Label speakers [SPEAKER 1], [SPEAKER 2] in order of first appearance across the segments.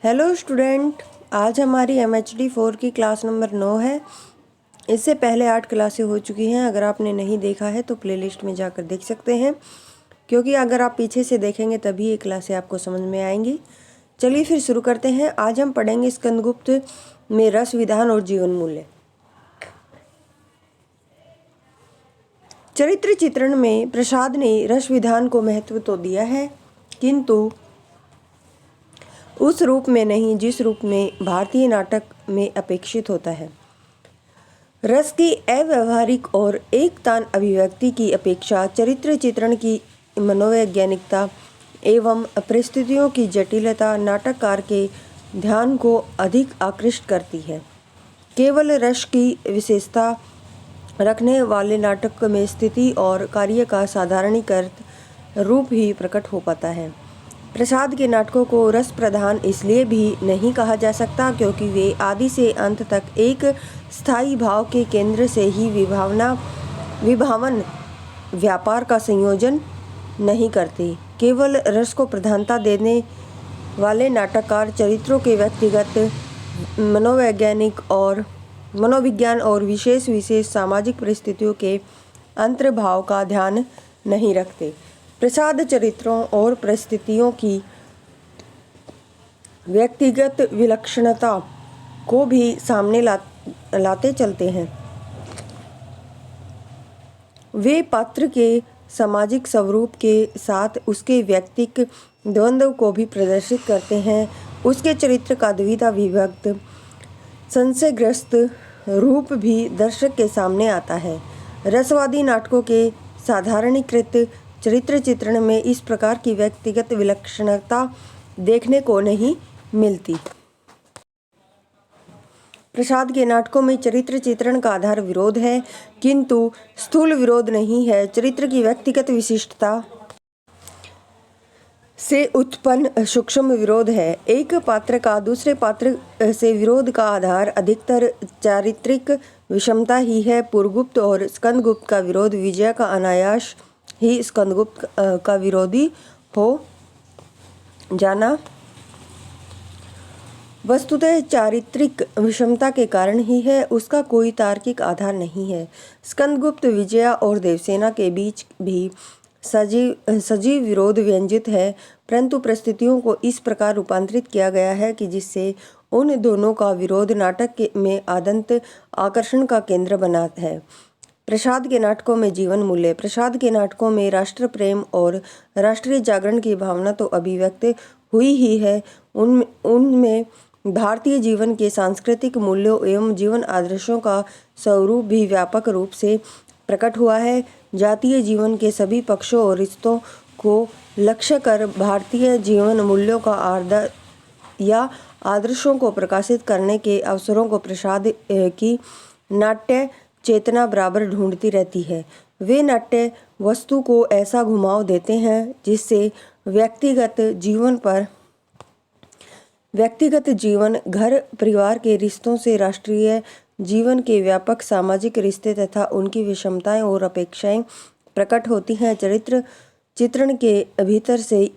[SPEAKER 1] Hello student, आज हमारी MHD 4 की क्लास नंबर 9 है। इससे पहले 8 क्लासें हो चुकी हैं। अगर आपने नहीं देखा है तो प्लेलिस्ट में जाकर देख सकते हैं, क्योंकि अगर आप पीछे से देखेंगे तभी ये क्लासें आपको समझ में आएंगी। चलिए फिर शुरू करते हैं। आज हम पढ़ेंगे स्कंदगुप्त में रस विधान और जीवन मूल्य। चरित्र चित्रण में प्रसाद ने रस विधान को महत्व तो दिया है, किंतु उस रूप में नहीं जिस रूप में भारतीय नाटक में अपेक्षित होता है। रस की अव्यावहारिक और एकतान अभिव्यक्ति की अपेक्षा चरित्र चित्रण की मनोवैज्ञानिकता एवं परिस्थितियों की जटिलता नाटककार के ध्यान को अधिक आकृष्ट करती है। केवल रस की विशेषता रखने वाले नाटक में स्थिति और कार्य का साधारणीकृत रूप ही प्रकट हो पाता है। प्रसाद के नाटकों को रस प्रधान इसलिए भी नहीं कहा जा सकता क्योंकि वे आदि से अंत तक एक स्थायी भाव के केंद्र से ही विभावन व्यापार का संयोजन नहीं करते। केवल रस को प्रधानता देने वाले नाटककार चरित्रों के व्यक्तिगत मनोविज्ञान और विशेष सामाजिक परिस्थितियों के अंतर्भाव का ध्यान नहीं रखते। प्रसाद चरित्रों और परिस्थितियों की व्यक्तिगत विलक्षणता को भी सामने लाते चलते हैं। वे पात्र के सामाजिक स्वरूप के साथ उसके व्यक्तिक द्वंद्व को भी प्रदर्शित करते हैं। उसके चरित्र का द्विधा विभक्त संशयग्रस्त रूप भी दर्शक के सामने आता है। रसवादी नाटकों के साधारणीकृत चरित्र चित्रण में इस प्रकार की व्यक्तिगत विलक्षणता देखने को नहीं मिलती। प्रसाद के नाटकों में चरित्र चित्रण का आधार विरोध है, किंतु स्थूल विरोध नहीं है। चरित्र की व्यक्तिगत विशिष्टता से उत्पन्न सूक्ष्म विरोध है। एक पात्र का दूसरे पात्र से विरोध का आधार अधिकतर चारित्रिक विषमता ही है। पुरगुप्त और स्कंदगुप्त का विरोध विजय का अनायास ही स्कंदगुप्त का विरोधी हो जाना वस्तुतः चारित्रिक विषमता के कारण ही है, उसका कोई तार्किक आधार नहीं है। स्कंदगुप्त विजया और देवसेना के बीच भी सजीव विरोध व्यंजित है, परंतु परिस्थितियों को इस प्रकार रूपांतरित किया गया है कि जिससे उन दोनों का विरोध नाटक में आदंत आकर्षण का केंद्र बना है। प्रसाद के नाटकों में जीवन मूल्य। प्रसाद के नाटकों में राष्ट्र प्रेम और राष्ट्रीय जागरण की भावना तो अभिव्यक्त हुई ही है, उनमें भारतीय जीवन के सांस्कृतिक मूल्यों एवं जीवन आदर्शों का स्वरूप भी व्यापक रूप से प्रकट हुआ है। जातीय जीवन के सभी पक्षों और रिश्तों को लक्ष्य कर भारतीय जीवन मूल्यों का आदर्शों को प्रकाशित करने के अवसरों को प्रसाद की नाट्य चेतना बराबर ढूंढती रहती है। वे नाट्य वस्तु को ऐसा घुमाव देते हैं जिससे व्यक्तिगत जीवन, घर परिवार के रिश्तों से राष्ट्रीय जीवन के व्यापक सामाजिक रिश्ते तथा उनकी विषमताएं और अपेक्षाएं प्रकट होती हैं। चरित्र चित्रण के भीतर से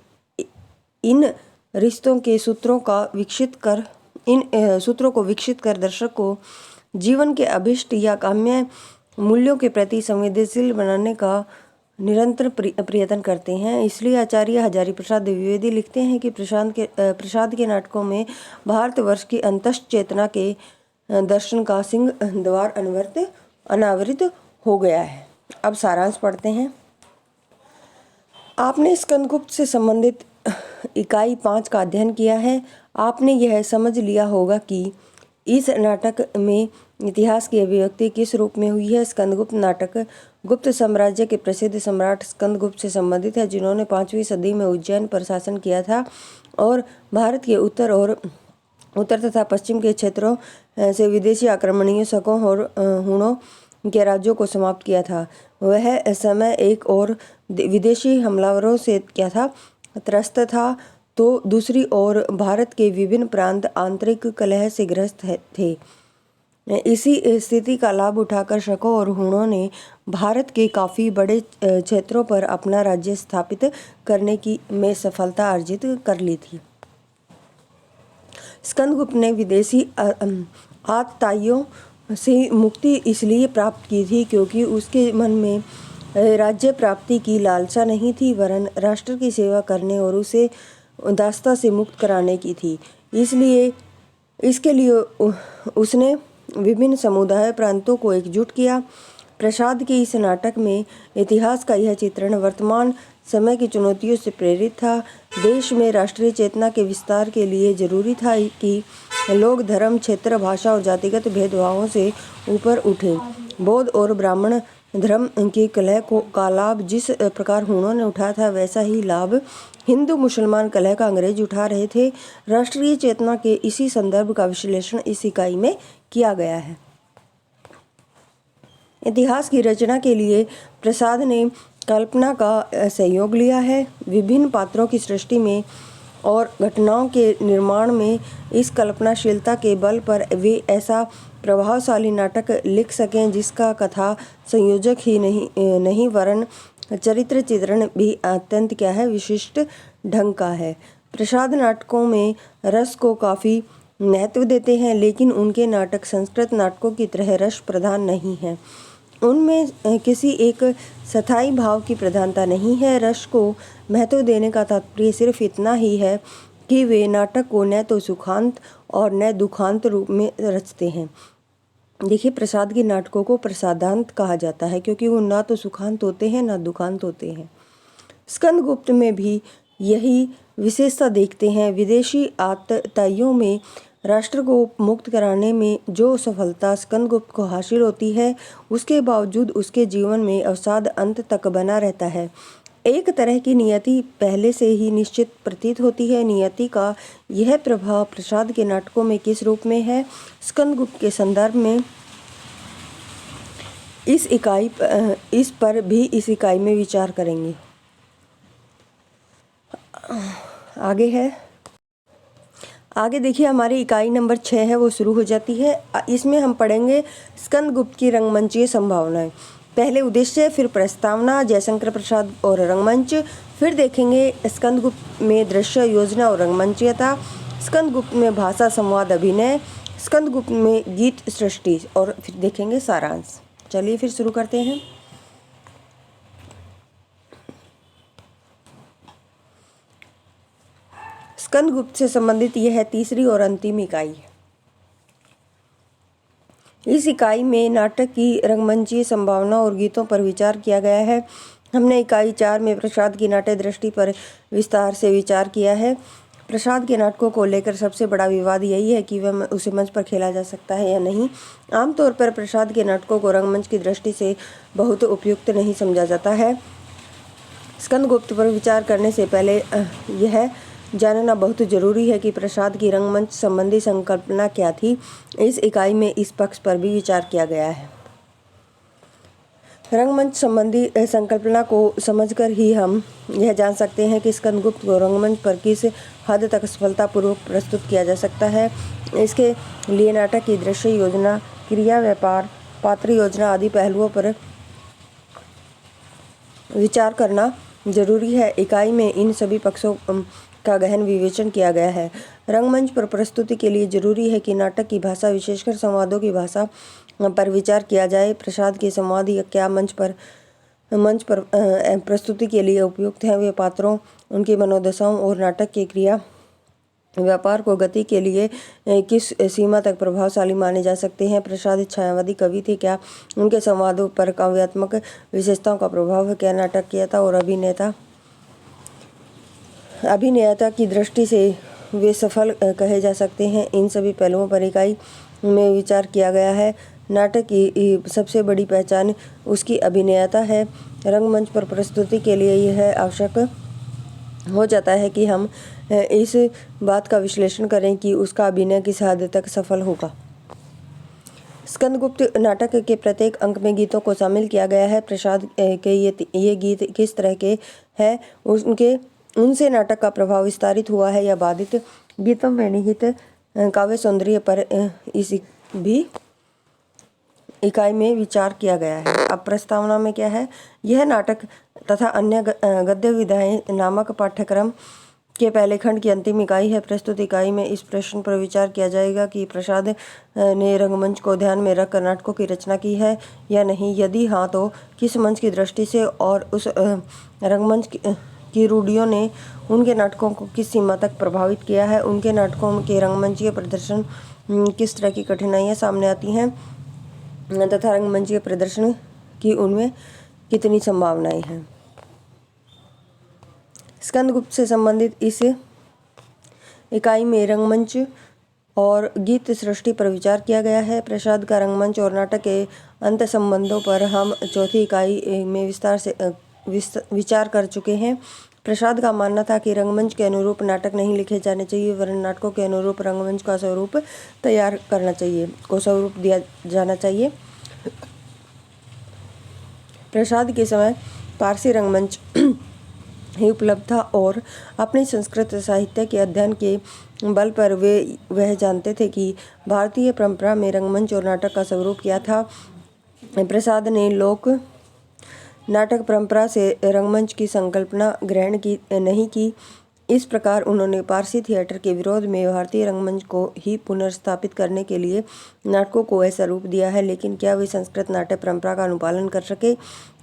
[SPEAKER 1] इन रिश्तों के सूत्रों को विकसित कर दर्शक को जीवन के अभिष्ट या काम्य मूल्यों के प्रति संवेदनशील बनाने का निरंतर प्रयत्न करते हैं। इसलिए आचार्य हजारी प्रसाद द्विवेदी लिखते हैं कि प्रसाद के नाटकों में भारतवर्ष की अंतस्थ चेतना के दर्शन का सिंह द्वार अनावृत हो गया है। अब सारांश पढ़ते हैं। आपने स्कंदगुप्त से संबंधित इकाई 5 का अध्ययन किया है। आपने यह समझ लिया होगा कि इस नाटक में इतिहास की अभिव्यक्ति किस रूप में हुई है। स्कंदगुप्त नाटक गुप्त साम्राज्य के प्रसिद्ध सम्राट स्कंदगुप्त से संबंधित है, जिन्होंने 5वीं सदी में उज्जैन पर शासन किया था और भारत के उत्तर तथा पश्चिम के क्षेत्रों से विदेशी आक्रमणियों शकों और हुणों के राज्यों को समाप्त किया था। वह समय एक और विदेशी हमलावरों से क्या था त्रस्त था, तो दूसरी ओर भारत के विभिन्न प्रांत आंतरिक कलह से ग्रस्त थे। इसी स्थिति का लाभ उठाकर शकों और हुणों ने भारत के काफ़ी बड़े क्षेत्रों पर अपना राज्य स्थापित करने में सफलता अर्जित कर ली थी। स्कंदगुप्त ने विदेशी आतताइयों से मुक्ति इसलिए प्राप्त की थी क्योंकि उसके मन में राज्य प्राप्ति की लालसा नहीं थी, वरन राष्ट्र की सेवा करने और उसे दासता से मुक्त कराने की थी। इसके लिए उसने विभिन्न समुदाय प्रांतों को एकजुट किया। प्रसाद के इस नाटक में इतिहास का यह चित्रण वर्तमान समय की चुनौतियों से प्रेरित था। देश में राष्ट्रीय चेतना के विस्तार के लिए जरूरी था कि लोग धर्म, क्षेत्र, भाषा और जातिगत भेदभावों से ऊपर उठे। बौद्ध और ब्राह्मण धर्म की कलह का लाभ जिस प्रकार हुणों ने उठाया था, वैसा ही लाभ हिंदू मुसलमान कलह का अंग्रेज उठा रहे थे। राष्ट्रीय चेतना के इसी संदर्भ का विश्लेषण इस इकाई में किया गया है। इतिहास की रचना के लिए प्रसाद ने कल्पना का सहयोग लिया है। विभिन्न पात्रों की सृष्टि में और घटनाओं के निर्माण में इस कल्पनाशीलता के बल पर वे ऐसा प्रभावशाली नाटक लिख सकें जिसका कथा संयोजक ही नहीं वरन चरित्र चित्रण भी अत्यंत विशिष्ट ढंग का है। प्रसाद नाटकों में रस को काफ़ी महत्व देते हैं, लेकिन उनके नाटक संस्कृत नाटकों की तरह रस प्रधान नहीं है। उनमें किसी एक स्थायी भाव की प्रधानता नहीं है। रस को महत्व देने का तात्पर्य सिर्फ इतना ही है कि वे नाटक को न तो सुखांत और न दुखांत रूप में रचते हैं। देखिए, प्रसाद के नाटकों को प्रसादांत कहा जाता है क्योंकि वो ना तो सुखांत होते हैं ना दुखांत होते हैं। स्कंदगुप्त में भी यही विशेषता देखते हैं। विदेशी आतताइयों में राष्ट्र को मुक्त कराने में जो सफलता स्कंदगुप्त को हासिल होती है, उसके बावजूद उसके जीवन में अवसाद अंत तक बना रहता है। एक तरह की नियति पहले से ही निश्चित प्रतीत होती है। नियति का यह प्रभाव प्रसाद के नाटकों में किस रूप में है, स्कंदगुप्त के संदर्भ में इस पर भी इस इकाई में विचार करेंगे। आगे देखिए, हमारी इकाई नंबर 6 है, वो शुरू हो जाती है। इसमें हम पढ़ेंगे स्कंदगुप्त की रंगमंचीय संभावनाएं। पहले उद्देश्य, फिर प्रस्तावना, जयशंकर प्रसाद और रंगमंच, फिर देखेंगे स्कंदगुप्त में दृश्य योजना और रंगमंचीयता, स्कंदगुप्त में भाषा, संवाद, अभिनय, स्कंदगुप्त में गीत सृष्टि, और फिर देखेंगे सारांश। चलिए फिर शुरू करते हैं। स्कंदगुप्त से संबंधित यह है तीसरी और अंतिम इकाई। इस इकाई में नाटक की रंगमंचीय संभावना और गीतों पर विचार किया गया है। हमने इकाई 4 में प्रसाद की नाट्य दृष्टि पर विस्तार से विचार किया है। प्रसाद के नाटकों को लेकर सबसे बड़ा विवाद यही है कि वह उसे मंच पर खेला जा सकता है या नहीं। आमतौर पर प्रसाद के नाटकों को रंगमंच की दृष्टि से बहुत उपयुक्त नहीं समझा जाता है। स्कंदगुप्त पर विचार करने से पहले यह जानना बहुत जरूरी है कि प्रसाद की रंगमंच संबंधी संकल्पना क्या थी। इस इकाई में इस पक्ष पर भी विचार किया गया है। रंगमंच संबंधी संकल्पना को समझकर ही हम यह जान सकते हैं कि स्कंदगुप्त को रंगमंच पर किस हद तक सफलतापूर्वक प्रस्तुत किया जा सकता है। इसके लिए नाटक की दृश्य योजना, क्रिया, व्यापार, पात्र योजना आदि पहलुओं पर विचार करना जरूरी है। इकाई में इन सभी पक्षों का गहन विवेचन किया गया है। रंगमंच पर प्रस्तुति के लिए जरूरी है कि नाटक की भाषा, विशेषकर संवादों की भाषा पर विचार किया जाए। प्रसाद के संवाद या क्या मंच पर प्रस्तुति के लिए उपयुक्त हैं, वे पात्रों, उनकी मनोदशाओं और नाटक के क्रिया व्यापार को गति के लिए किस सीमा तक प्रभावशाली माने जा सकते हैं। प्रसाद छायावादी कवि थे, क्या उनके संवादों पर काव्यात्मक विशेषताओं का प्रभाव है, क्या नाटकीयता और अभिनेता की दृष्टि से वे सफल कहे जा सकते हैं। इन सभी पहलुओं पर इकाई में विचार किया गया है। नाटक की सबसे बड़ी पहचान उसकी अभिनेता है। रंगमंच पर प्रस्तुति के लिए यह आवश्यक हो जाता है कि हम इस बात का विश्लेषण करें कि उसका अभिनय किस हद तक सफल होगा। स्कंदगुप्त नाटक के प्रत्येक अंक में गीतों को शामिल किया गया है। प्रसाद के ये गीत किस तरह के हैं, उनसे नाटक का प्रभाव विस्तारित हुआ है या बाधित। गीतों में निहित काव्य सौंदर्य पर इस भी इकाई में विचार किया गया है। अब प्रस्तावना में क्या है, यह नाटक तथा अन्य गद्य विधाएं नामक पाठ्यक्रम के पहले खंड की अंतिम इकाई है। प्रस्तुत इकाई में इस प्रश्न पर विचार किया जाएगा कि प्रसाद ने रंगमंच को ध्यान में रखकर नाटकों की रचना की है या नहीं। यदि हाँ तो किस मंच की दृष्टि से और उस रंगमंच की रूढ़ियों ने उनके नाटकों को किस सीमा तक प्रभावित किया है। उनके नाटकों के रंगमंचीय प्रदर्शन किस तरह की कठिनाइयाँ सामने आती हैं तथा रंगमंचीय प्रदर्शन की उनमें कितनी संभावनाएं हैं। स्कंदगुप्त से संबंधित इस इकाई में रंगमंच और गीत सृष्टि पर विचार किया गया है। प्रसाद का रंगमंच और नाटक के अंत संबंधों पर हम चौथी इकाई में विस्तार से विचार कर चुके हैं। प्रसाद का मानना था कि रंगमंच के अनुरूप नाटक नहीं लिखे जाने चाहिए, वरन नाटकों के अनुरूप रंगमंच का स्वरूप तैयार करना चाहिए, को स्वरूप दिया जाना चाहिए। प्रसाद के समय पारसी रंगमंच ही उपलब्ध था और अपने संस्कृत साहित्य के अध्ययन के बल पर वह जानते थे कि भारतीय परंपरा में रंगमंच और नाटक का स्वरूप क्या था। प्रसाद ने लोक नाटक परंपरा से रंगमंच की संकल्पना ग्रहण की नहीं की। इस प्रकार उन्होंने पारसी थिएटर के विरोध में भारतीय रंगमंच को ही पुनर्स्थापित करने के लिए नाटकों को ऐसा रूप दिया है। लेकिन क्या वे संस्कृत नाट्य परंपरा का अनुपालन कर सके?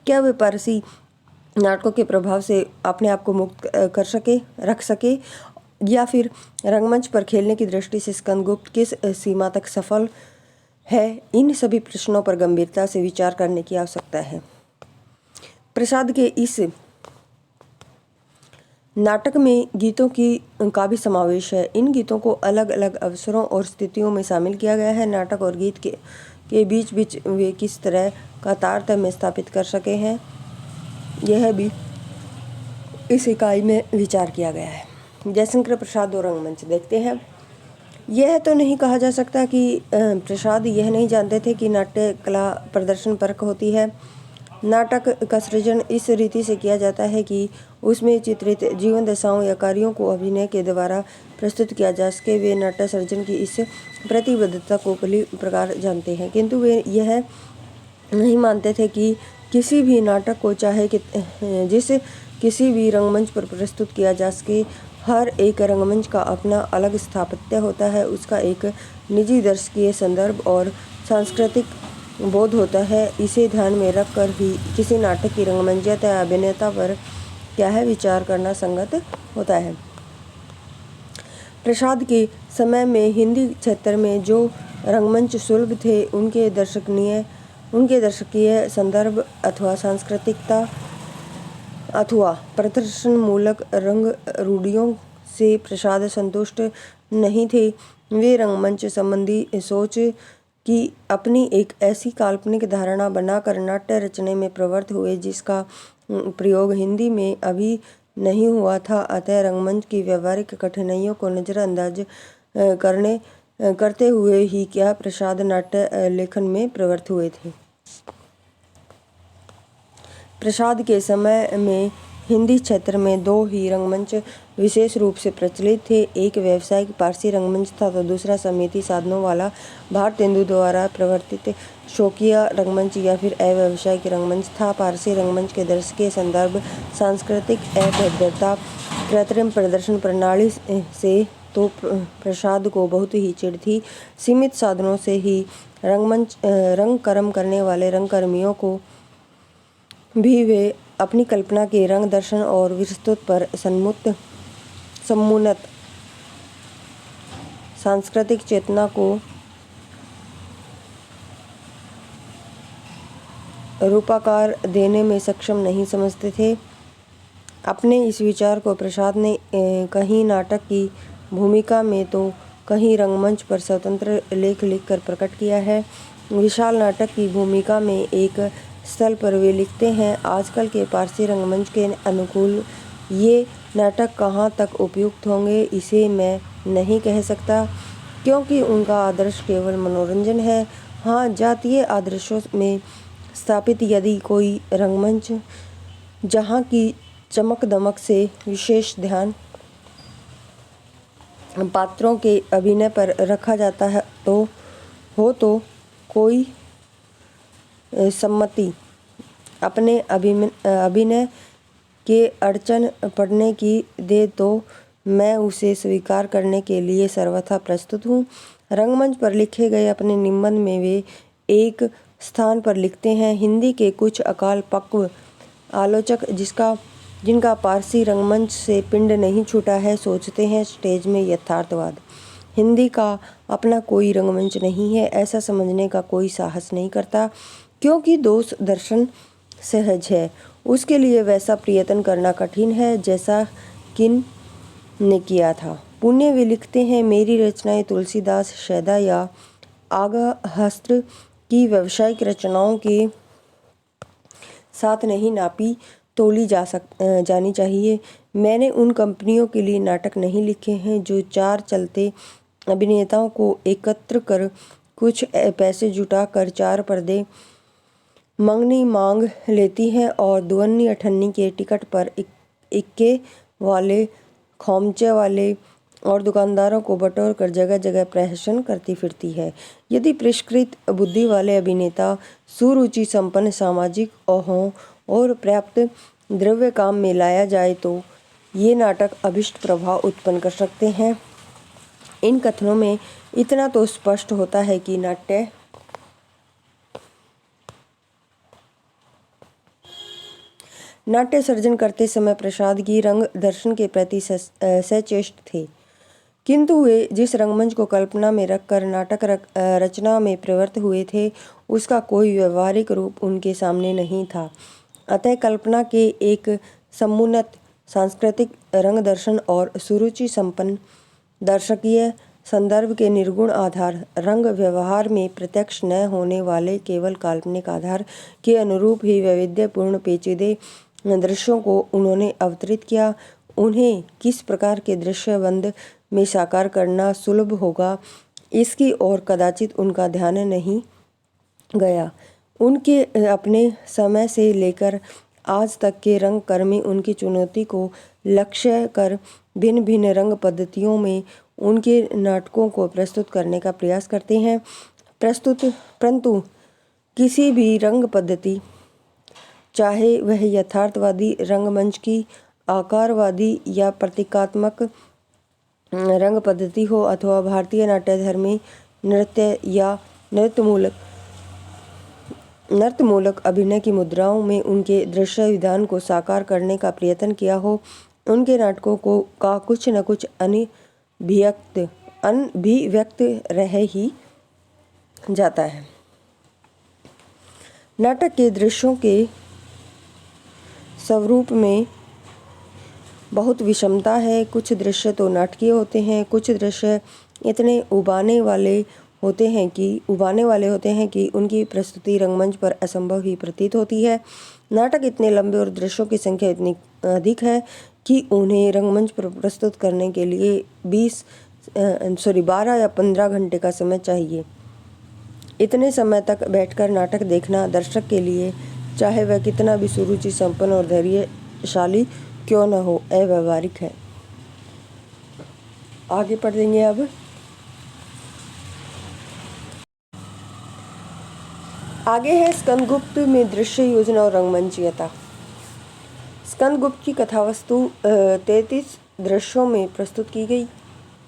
[SPEAKER 1] क्या वे पारसी नाटकों के प्रभाव से अपने आप को मुक्त रख सके या फिर रंगमंच पर खेलने की दृष्टि से स्कंदगुप्त किस सीमा तक सफल है? इन सभी प्रश्नों पर गंभीरता से विचार करने की आवश्यकता है। प्रसाद के इस नाटक में गीतों का भी समावेश है। इन गीतों को अलग अलग अवसरों और स्थितियों में शामिल किया गया है। नाटक और गीत के बीच वे किस तरह का तारतम्य स्थापित कर सके हैं, यह भी इस इकाई में विचार किया गया है। जयशंकर प्रसाद और रंगमंच देखते हैं। यह तो नहीं कहा जा सकता कि प्रसाद यह नहीं जानते थे कि नाट्य कला प्रदर्शन परक होती है। नाटक का सृजन इस रीति से किया जाता है कि उसमें चित्रित जीवन दशाओं या कार्यों को अभिनय के द्वारा प्रस्तुत किया जा सके। वे नाट्य सर्जन की इस प्रतिबद्धता को भली प्रकार जानते हैं, किंतु वे यह नहीं मानते थे कि किसी भी नाटक को चाहे किसी भी रंगमंच पर प्रस्तुत किया जा सके। हर एक रंगमंच का अपना अलग स्थापत्य होता है, उसका एक निजी दर्शकीय संदर्भ और सांस्कृतिक बोध होता है। इसे ध्यान में रखकर ही किसी नाटक की रंगमंचयता या अभिनेता पर क्या है विचार करना संगत होता है। प्रसाद के समय में हिंदी क्षेत्र में जो रंगमंच सुलभ थे, उनके दर्शकीय संदर्भ अथवा सांस्कृतिकता अथवा प्रदर्शनमूलक रंग रूढ़ियों से प्रसाद संतुष्ट नहीं थे। वे रंगमंच संबंधी सोच की अपनी एक ऐसी काल्पनिक धारणा बनाकर नाट्य रचने में प्रवृत्त हुए जिसका प्रयोग हिंदी में अभी नहीं हुआ था। अतः रंगमंच की व्यवहारिक कठिनाइयों को नजरअंदाज करते हुए ही क्या प्रसाद नाट्य लेखन में प्रवृत्त हुए थे। प्रसाद के समय में हिंदी क्षेत्र में दो ही रंगमंच विशेष रूप से प्रचलित थे। एक व्यावसायिक पारसी रंगमंच था तो दूसरा समिति साधनों वाला भारतेंदु द्वारा प्रवर्तित शौकिया रंगमंच या फिर अव्यावसायिक रंगमंच था। पारसी रंगमंच के दर्शकीय संदर्भ, सांस्कृतिक अभद्रता, कृत्रिम प्रदर्शन प्रणाली से तो प्रसाद को बहुत ही चिढ़ थी। सीमित साधनों से ही रंगकर्म करने वाले रंगकर्मियों को भी वे अपनी कल्पना के रंग दर्शन और विस्तृत पर समुन्नत सांस्कृतिक चेतना को रूपाकार देने में सक्षम नहीं समझते थे। अपने इस विचार को प्रसाद ने कहीं नाटक की भूमिका में तो कहीं रंगमंच पर स्वतंत्र लेख लिखकर प्रकट किया है। विशाल नाटक की भूमिका में एक स्थल पर वे लिखते हैं, आजकल के पारसी रंगमंच के अनुकूल ये नाटक कहाँ तक उपयुक्त होंगे इसे मैं नहीं कह सकता, क्योंकि उनका आदर्श केवल मनोरंजन है। हाँ, जातीय आदर्शों में स्थापित यदि कोई रंगमंच जहाँ की चमक दमक से विशेष ध्यान पात्रों के अभिनय पर रखा जाता है तो कोई सम्मति अपने अभिनय के अड़चन पड़ने की दे तो मैं उसे स्वीकार करने के लिए सर्वथा प्रस्तुत हूँ। रंगमंच पर लिखे गए अपने निबंध में वे एक स्थान पर लिखते हैं, हिंदी के कुछ अकाल पक्व आलोचक जिनका पारसी रंगमंच से पिंड नहीं छूटा है, सोचते हैं स्टेज में यथार्थवाद। हिंदी का अपना कोई रंगमंच नहीं है, ऐसा समझने का कोई साहस नहीं करता, क्योंकि दोष दर्शन सहज है। उसके लिए वैसा प्रयत्न करना कठिन है जैसा किन ने किया था। पुण्य वे लिखते हैं, मेरी रचनाएं तुलसीदास, शैदा या आगाहस्त्र की व्यावसायिक रचनाओं के साथ नहीं नापी तोली जानी चाहिए। मैंने उन कंपनियों के लिए नाटक नहीं लिखे हैं जो चार चलते अभिनेताओं को एकत्र कर कुछ पैसे जुटा कर चार पर्दे मंगनी मांग लेती हैं और दुअन्नी अठन्नी के टिकट पर इक्के वाले, खोमचे वाले और दुकानदारों को बटोर कर जगह जगह प्रहसन करती फिरती है। यदि परिष्कृत बुद्धि वाले अभिनेता सुरुचि संपन्न सामाजिक हों और पर्याप्त द्रव्य काम में लाया जाए तो ये नाटक अभिष्ट प्रभाव उत्पन्न कर सकते हैं। इन कथनों में इतना तो स्पष्ट होता है कि नाट्य सर्जन करते समय प्रसाद की रंग दर्शन के प्रति सचेष्ट थे, किंतु वे जिस रंगमंच को कल्पना में रखकर नाटक रचना में प्रवृत्त हुए थे, उसका कोई व्यवहारिक रूप उनके सामने नहीं था। अतः कल्पना के एक समुन्नत सांस्कृतिक रंग दर्शन और सुरुचि संपन्न दर्शकीय संदर्भ के निर्गुण आधार, रंग व्यवहार में प्रत्यक्ष न होने वाले केवल काल्पनिक आधार के अनुरूप ही वैविध्यपूर्ण पेचीदे दृश्यों को उन्होंने अवतरित किया। उन्हें किस प्रकार के दृश्य बंद में साकार करना सुलभ होगा, इसकी ओर कदाचित उनका ध्यान नहीं गया। उनके अपने समय से लेकर आज तक के रंगकर्मी उनकी चुनौती को लक्ष्य कर भिन्न भिन्न रंग पद्धतियों में उनके नाटकों को प्रस्तुत करने का प्रयास करते हैं। परंतु किसी भी रंग पद्धति, चाहे वह यथार्थवादी रंगमंच की, आकारवादी या प्रतीकात्मक रंग पद्धति हो, अथवा भारतीय नाट्यधर्मी नृत्य या नृत्यमूलक अभिनय की मुद्राओं में उनके दृश्य विधान को साकार करने का प्रयत्न किया हो, उनके नाटकों का कुछ न कुछ अनभिव्यक्त रह ही जाता है। नाटक के दृश्यों के स्वरूप में बहुत विषमता है। कुछ दृश्य तो नाटकीय होते हैं, कुछ दृश्य इतने उबाने वाले होते हैं कि उनकी प्रस्तुति रंगमंच पर असंभव ही प्रतीत होती है। नाटक इतने लंबे और दृश्यों की संख्या इतनी अधिक है कि उन्हें रंगमंच पर प्रस्तुत करने के लिए 12 या 15 घंटे का समय चाहिए। इतने समय तक बैठकर नाटक देखना दर्शक के लिए, चाहे वह कितना भी सुरुचि संपन्न और धैर्यशाली क्यों न हो, अव्यावहारिक है। आगे पढ़ेंगे अब। आगे है स्कंदगुप्त में दृश्य योजना और रंगमंचीयता। स्कंदगुप्त की कथावस्तु 33 दृश्यों में प्रस्तुत की गई।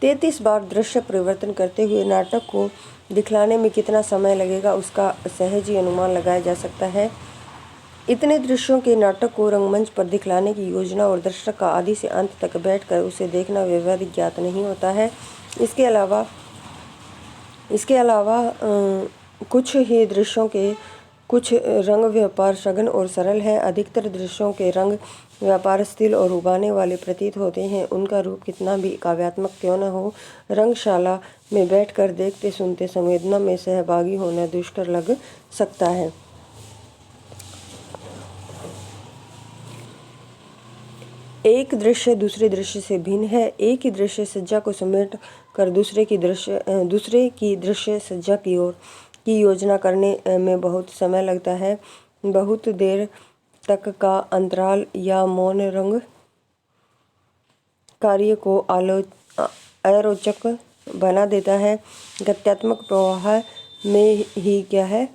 [SPEAKER 1] 33 बार दृश्य परिवर्तन करते हुए नाटक को दिखलाने में कितना समय लगेगा, उसका सहज ही अनुमान लगाया जा सकता है। इतने दृश्यों के नाटक को रंगमंच पर दिखलाने की योजना और दर्शक का आदि से अंत तक बैठकर उसे देखना व्यवहारिक ज्ञात नहीं होता है। इसके अलावा कुछ ही दृश्यों के कुछ रंग व्यापार सघन और सरल है। अधिकतर दृश्यों के रंग व्यापार स्थिर और उबाने वाले प्रतीत होते हैं। उनका रूप कितना भी काव्यात्मक क्यों न हो, रंगशाला में बैठकर देखते सुनते संवेदना में सहभागी होना दुष्कर लग सकता है। एक दृश्य दूसरे दृश्य से भिन्न है। एक ही दृश्य सज्जा को समेट कर दूसरे की दृश्य सज्जा की ओर की योजना करने में बहुत समय लगता है। बहुत देर तक का अंतराल या मौन रंग कार्य को अरोचक बना देता है। गत्यात्मक प्रवाह में ही क्या है,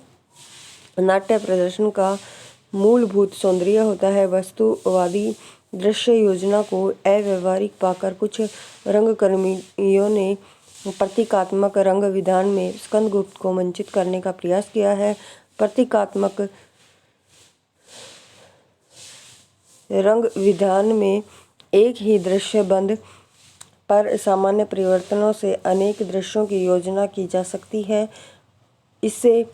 [SPEAKER 1] नाट्य प्रदर्शन का मूलभूत सौंदर्य होता है। वस्तुवादी दृश्य योजना को अव्यावहारिक पाकर कुछ रंगकर्मियों ने प्रतीकात्मक रंग विधान में स्कंदगुप्त को वंचित करने का प्रयास किया है। प्रतीकात्मक रंग विधान में एक ही दृश्य बंद पर सामान्य परिवर्तनों से अनेक दृश्यों की योजना की जा सकती है। इससे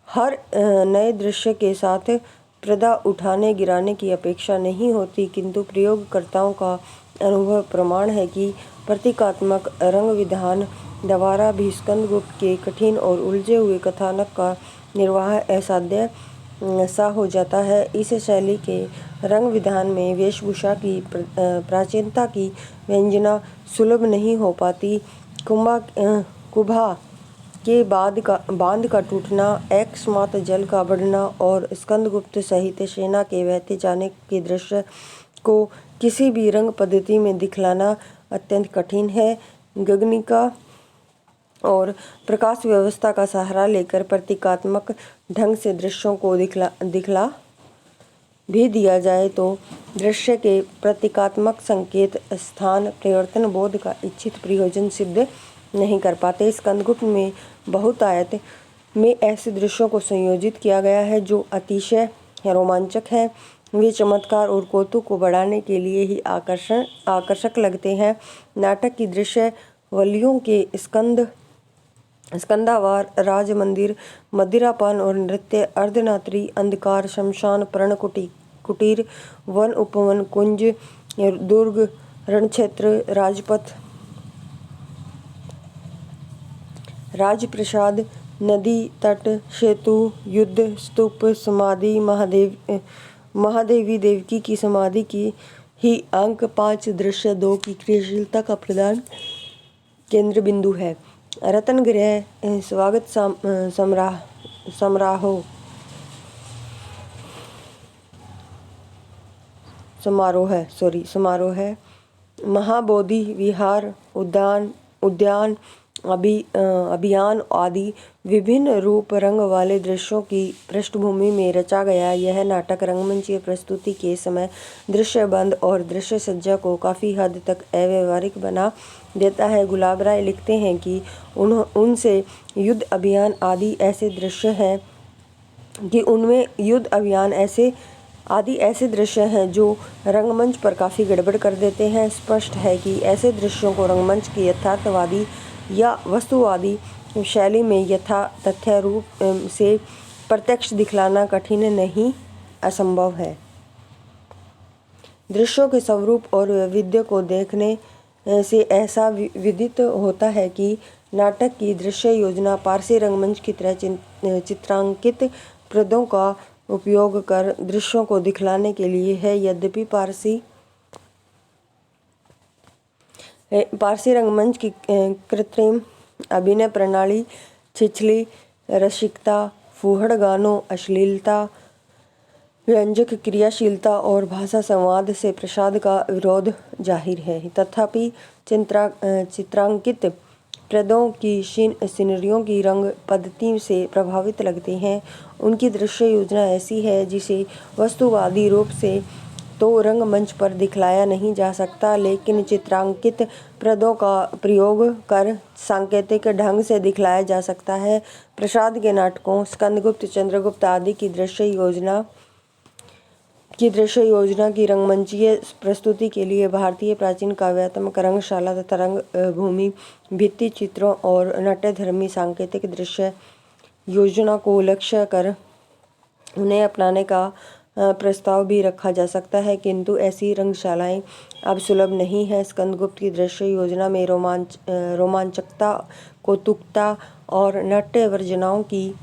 [SPEAKER 1] हर नए दृश्य के साथ पर्दा उठाने गिराने की अपेक्षा नहीं होती, किंतु प्रयोगकर्ताओं का अनुभव प्रमाण है कि प्रतीकात्मक रंग विधान द्वारा भी स्कंदगुप्त के कठिन और उलझे हुए कथानक का निर्वाह असाध्य सा हो जाता है। इस शैली के रंग विधान में वेशभूषा की प्राचीनता की व्यंजना सुलभ नहीं हो पाती। कुंभा के बांध का टूटना, अकस्मात जल का बढ़ना और स्कंदगुप्त सहित सेना के बहते जाने के दृश्य को किसी भी रंग पद्धति में दिखलाना अत्यंत कठिन है। गगनिका और प्रकाश व्यवस्था का सहारा लेकर प्रतीकात्मक ढंग से दृश्यों को दिखला भी दिया जाए तो दृश्य के प्रतीकात्मक संकेत स्थान परिवर्तन बोध का इच्छित प्रयोजन सिद्ध नहीं कर पाते। स्कंदगुप्त में बहुतायत में ऐसे दृश्यों को संयोजित किया गया है जो अतिशय रोमांचक हैं। वे चमत्कार और कौतुक को बढ़ाने के लिए ही आकर्षक लगते हैं। नाटक की दृश्यावलियों के स्कंदावार, राज मंदिर, मदिरापान और नृत्य, अर्धरात्रि, अंधकार, शमशान, पर्ण कुटीर, वन उपवन, कुंज, दुर्ग, रणक्षेत्र, राजपथ, राजप्रसाद, नदी तट, सेतु, युद्ध, स्तूप, समाधि, महादेवी देवकी की समाधि की ही अंक 5 दृश्य 2 की क्रियाशीलता का प्रधान केंद्र बिंदु है। रत्नगृह स्वागत समारोह है। महाबोधि विहार, उद्यान, अभियान आदि विभिन्न रूप रंग वाले दृश्यों की पृष्ठभूमि में रचा गया यह नाटक रंगमंचीय प्रस्तुति के समय दृश्यबंध और दृश्य सज्जा को काफ़ी हद तक अव्यवहारिक बना देता है। गुलाब राय लिखते हैं कि उनसे युद्ध अभियान आदि ऐसे दृश्य हैं कि उनमें युद्ध अभियान आदि ऐसे दृश्य हैं जो रंगमंच पर काफ़ी गड़बड़ कर देते हैं। स्पष्ट है कि ऐसे दृश्यों को रंगमंच की यथार्थवादी या वस्तुवादी शैली में यथा तथ्य रूप से प्रत्यक्ष दिखलाना कठिन नहीं असंभव है। दृश्यों के स्वरूप और वैविध्य को देखने से ऐसा विदित होता है कि नाटक की दृश्य योजना पारसी रंगमंच की तरह चित्रांकित पर्दों का उपयोग कर दृश्यों को दिखलाने के लिए है। यद्यपि पारसी रंगमंच की कृत्रिम अभिनय प्रणाली छिछली रसिकता, फूहड़ गानों, अश्लीलता, व्यंजक क्रियाशीलता और भाषा संवाद से प्रसाद का विरोध जाहिर है, तथापि चित्रांकित पर्दों की सीनरियों की रंग पद्धति से प्रभावित लगते हैं। उनकी दृश्य योजना ऐसी है जिसे वस्तुवादी रूप से तो रंगमंच पर दिखलाया नहीं जा सकता, लेकिन चित्रांकित पर्दों का प्रयोग कर सांकेतिक ढंग से दिखलाया जा सकता है। प्रसाद के नाटकों, स्कंदगुप्त, चंद्रगुप्त आदि की दृश्य योजना की रंगमंचीय प्रस्तुति के लिए भारतीय प्राचीन काव्यात्मक रंगशाला तथा रंगभूमि भित्ति चित्रों और नाट्यधर्मी सांकेतिक दृश्य योजना को लक्ष्य कर उन्हें अपनाने का प्रस्ताव भी रखा जा सकता है, किंतु ऐसी रंगशालाएं अब सुलभ नहीं है। स्कंदगुप्त की दृश्य योजना में रोमांचकता, कौतुकता और नाट्य वर्जनाओं की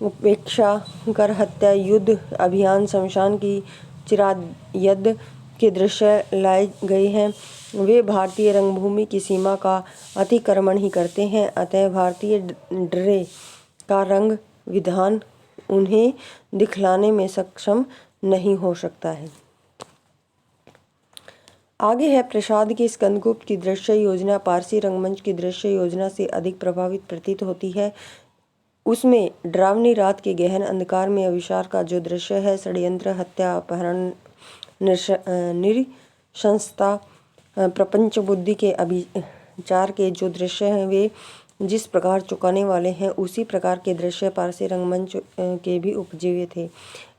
[SPEAKER 1] उपेक्षा कर हत्या, युद्ध, अभियान, शमशान की चिरायद के दृश्य लाए गए हैं। वे भारतीय रंगभूमि की सीमा का अतिक्रमण ही करते हैं, अतः भारतीय ड्रे का रंग विधान उन्हें दिखलाने में सक्षम नहीं हो सकता है। आगे है प्रसाद की स्कंदगुप्त की दृश्य योजना पारसी रंगमंच की दृश्य योजना से अधिक प्रभावित प्रतीत होती है। उसमें डरावनी रात के गहन अंधकार में अविचार का जो दृश्य है, षड्यंत्र, हत्या, अपहरण, निरंशनता, प्रपंच बुद्धि के अभिचार के जो दृश्य हैं वे जिस प्रकार चौंकाने वाले हैं, उसी प्रकार के दृश्य पारसी रंगमंच के भी उपजीव्य थे।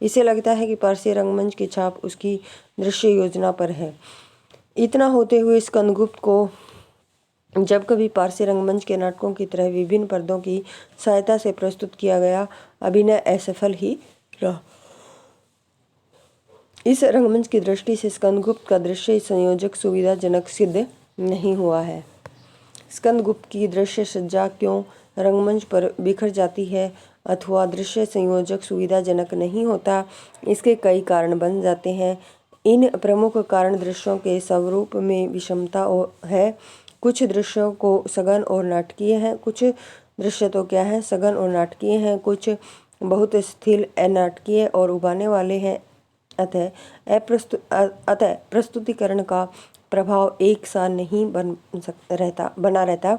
[SPEAKER 1] इसे लगता है कि पारसी रंगमंच की छाप उसकी दृश्य योजना पर है। इतना होते हुए स्कंदगुप्त को जब कभी पारसी रंगमंच के नाटकों की तरह विभिन्न पर्दों की सहायता से प्रस्तुत किया गया, अभिनय असफल ही रहा। इस रंगमंच की दृष्टि से स्कंदगुप्त का दृश्य संयोजक सुविधाजनक सिद्ध नहीं हुआ है। स्कंदगुप्त की दृश्य सज्जा क्यों रंगमंच पर बिखर जाती है अथवा दृश्य संयोजक सुविधाजनक नहीं होता, इसके कई कारण बन जाते हैं। इन प्रमुख कारण दृश्यों के स्वरूप में विषमता है। कुछ दृश्यों को सघन और नाटकीय हैं, कुछ दृश्य तो क्या है सघन और नाटकीय हैं, कुछ बहुत स्थिर अनाटकीय और उबाने वाले हैं। अतः प्रस्तुतिकरण का प्रभाव एक सा नहीं बना रहता।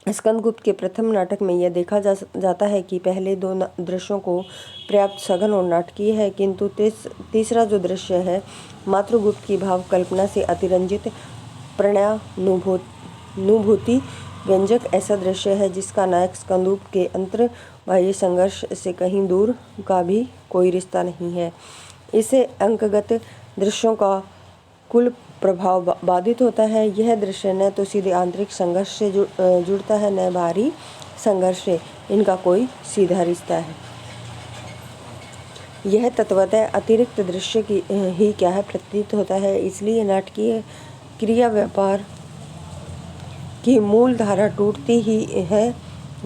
[SPEAKER 1] स्कंदगुप्त के प्रथम नाटक में यह देखा जाता है कि पहले दो दृश्यों को पर्याप्त सघन और नाटकीय है, किंतु तीसरा जो दृश्य है मातृगुप्त की भाव कल्पना से अतिरंजित प्रणयानुभूति व्यंजक ऐसा दृश्य है जिसका नायक स्कंदगुप्त के अंतर्बाह्य संघर्ष से कहीं दूर का भी कोई रिश्ता नहीं है। इससे अंकगत दृश्यों का कुल प्रभाव बाधित होता है। यह दृश्य न तो सीधे आंतरिक संघर्ष से जुड़ता है, न बाहरी संघर्ष से इनका कोई सीधा रिश्ता है। यह तत्वतः अतिरिक्त दृश्य की ही क्या है प्रतीत होता है। इसलिए नाटकीय क्रिया व्यापार की मूल धारा टूटती ही है।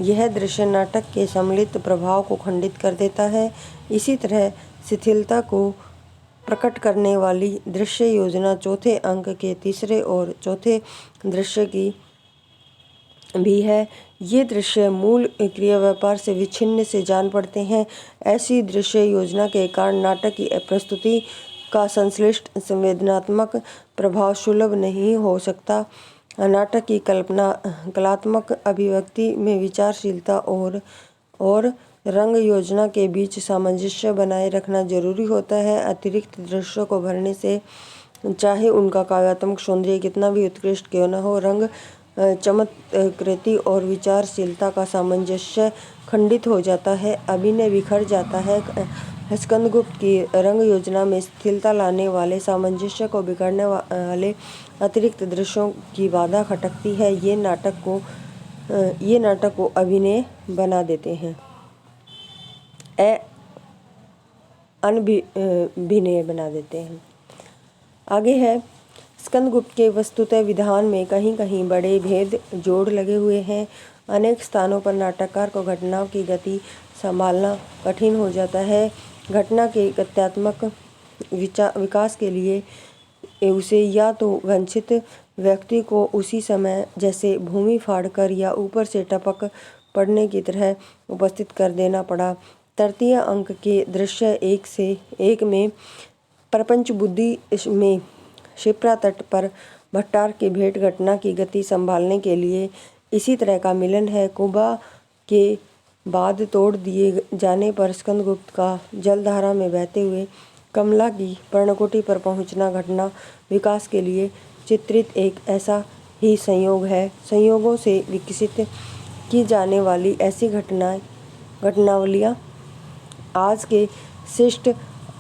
[SPEAKER 1] यह दृश्य नाटक के सम्मिलित प्रभाव को खंडित कर देता है। इसी तरह शिथिलता को प्रकट करने वाली दृश्य योजना चौथे अंक के तीसरे और चौथे दृश्य की भी है। ये दृश्य मूल क्रिया व्यापार से विच्छिन्न से जान पड़ते हैं। ऐसी दृश्य योजना के कारण नाटक की प्रस्तुति का संश्लिष्ट संवेदनात्मक प्रभाव सुलभ नहीं हो सकता। नाटक की कलात्मक अभिव्यक्ति में विचारशीलता और रंग योजना के बीच सामंजस्य बनाए रखना जरूरी होता है। अतिरिक्त दृश्यों को भरने से चाहे उनका काव्यात्मक सौंदर्य कितना भी उत्कृष्ट क्यों न हो, रंग चमत्कृति और विचारशीलता का सामंजस्य खंडित हो जाता है, अभिनय बिखर जाता है। स्कंदगुप्त की रंग योजना में स्थिरता लाने वाले, सामंजस्य को बिगाड़ने वाले अतिरिक्त दृश्यों की बाधा खटकती है। ये नाटक को अभिनय बना देते हैं, अनभिनय बना देते हैं। आगे है स्कंदगुप्त के वस्तुतः विधान में कहीं कहीं बड़े भेद जोड़ लगे हुए हैं। अनेक स्थानों पर नाटककार को घटनाओं की गति संभालना कठिन हो जाता है। घटना के गत्यात्मक विकास के लिए उसे या तो वांछित व्यक्ति को उसी समय जैसे भूमि फाड़कर या ऊपर से टपक पड़ने की तरह उपस्थित कर देना पड़ा। तृतीय अंक के दृश्य एक में प्रपंच बुद्धि में शिप्रा तट पर भट्टार की भेंट घटना की गति संभालने के लिए इसी तरह का मिलन है। कुबा के बाद तोड़ दिए जाने पर स्कंदगुप्त का जलधारा में बहते हुए कमला की पर्णकुटी पर पहुंचना घटना विकास के लिए चित्रित एक ऐसा ही संयोग है। संयोगों से विकसित की जाने वाली ऐसी घटनावलियाँ आज के शिष्ट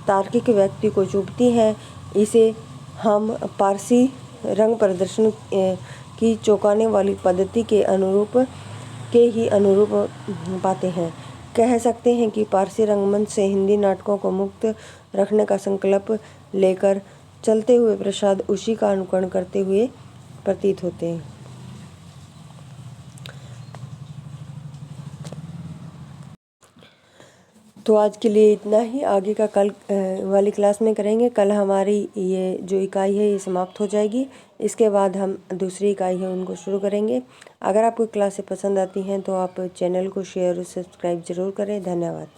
[SPEAKER 1] तार्किक व्यक्ति को चुभती हैं। इसे हम पारसी रंग प्रदर्शन की चौंकाने वाली पद्धति के अनुरूप पाते हैं। कह सकते हैं कि पारसी रंगमंच से हिंदी नाटकों को मुक्त रखने का संकल्प लेकर चलते हुए प्रसाद उसी का अनुकरण करते हुए प्रतीत होते हैं। तो आज के लिए इतना ही। आगे का कल वाली क्लास में करेंगे। कल हमारी ये जो इकाई है ये समाप्त हो जाएगी। इसके बाद हम दूसरी इकाई है उनको शुरू करेंगे। अगर आपको क्लासें पसंद आती हैं तो आप चैनल को शेयर और सब्सक्राइब ज़रूर करें। धन्यवाद।